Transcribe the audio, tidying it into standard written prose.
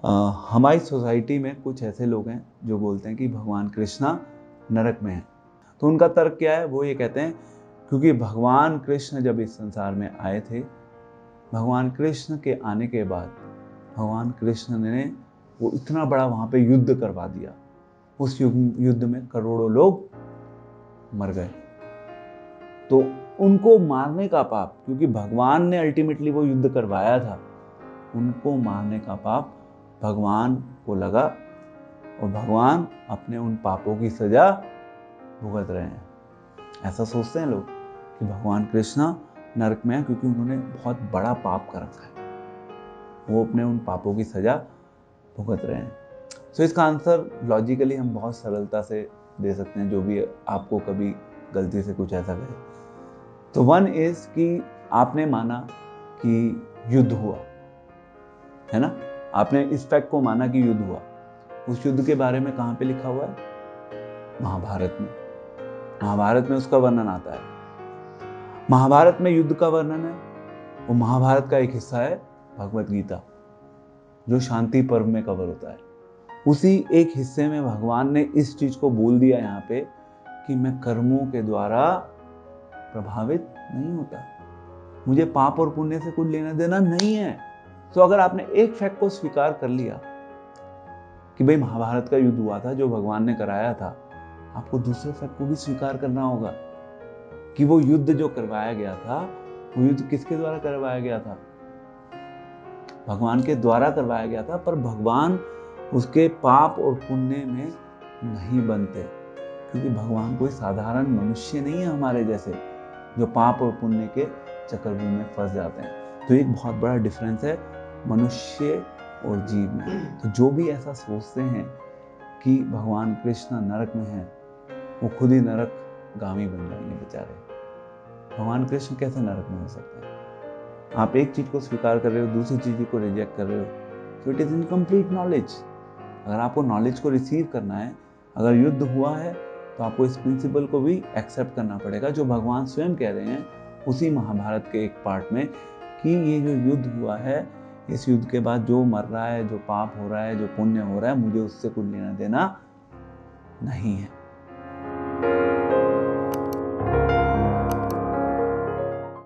हमारी सोसाइटी में कुछ ऐसे लोग हैं जो बोलते हैं कि भगवान कृष्णा नरक में हैं। तो उनका तर्क क्या है? वो ये कहते हैं क्योंकि भगवान कृष्ण जब इस संसार में आए थे, भगवान कृष्ण के आने के बाद भगवान कृष्ण ने वो इतना बड़ा वहाँ पे युद्ध करवा दिया, उस युद्ध में करोड़ों लोग मर गए। तो उनको मारने का पाप, क्योंकि भगवान ने अल्टीमेटली वो युद्ध करवाया था, उनको मारने का पाप भगवान को लगा और भगवान अपने उन पापों की सजा भुगत रहे हैं। ऐसा सोचते हैं लोग कि भगवान कृष्णा नरक में है क्योंकि उन्होंने बहुत बड़ा पाप कर रखा है, वो अपने उन पापों की सजा भुगत रहे हैं। तो इसका आंसर लॉजिकली हम बहुत सरलता से दे सकते हैं, जो भी आपको कभी गलती से कुछ ऐसा कहे। तो वन इज कि आपने माना कि युद्ध हुआ है ना, आपने इस फैक्ट को माना कि युद्ध हुआ। उस युद्ध के बारे में कहाँ पे लिखा हुआ है? महाभारत में। महाभारत में उसका वर्णन आता है। महाभारत में युद्ध का वर्णन है। वो महाभारत का एक हिस्सा है भगवत गीता, जो शांति पर्व में कवर होता है। उसी एक हिस्से में भगवान ने इस चीज को बोल दिया यहाँ पे कि मैं कर्मों के द्वारा प्रभावित नहीं होता, मुझे पाप और पुण्य से कुछ लेना देना नहीं है। तो अगर आपने एक फैक्ट को स्वीकार कर लिया कि भाई महाभारत का युद्ध हुआ था जो भगवान ने कराया था, आपको दूसरे फैक्ट को भी स्वीकार करना होगा कि वो युद्ध जो करवाया गया था, वो युद्ध किसके द्वारा करवाया गया था? भगवान के द्वारा करवाया गया था। पर भगवान उसके पाप और पुण्य में नहीं बनते, क्योंकि भगवान कोई साधारण मनुष्य नहीं है हमारे जैसे, जो पाप और पुण्य के चक्रव्यूह में फंस जाते हैं। तो एक बहुत बड़ा डिफरेंस है मनुष्य और जीव में। तो जो भी ऐसा सोचते हैं कि भगवान कृष्ण नरक में है, वो खुद ही नरक गामी बन जाएंगे बेचारे। भगवान कृष्ण कैसे नरक में हो सकते हैं? आप एक चीज को स्वीकार कर रहे हो, दूसरी चीज को रिजेक्ट कर रहे हो, तो इट इज इनकम्प्लीट नॉलेज। अगर आपको नॉलेज को रिसीव करना है, अगर युद्ध हुआ है, तो आपको इस प्रिंसिपल को भी एक्सेप्ट करना पड़ेगा, जो भगवान स्वयं कह रहे हैं उसी महाभारत के एक पार्ट में, कि ये जो युद्ध हुआ है, इस युद्ध के बाद जो मर रहा है, जो पाप हो रहा है, जो पुण्य हो रहा है, मुझे उससे कुछ लेना देना नहीं है।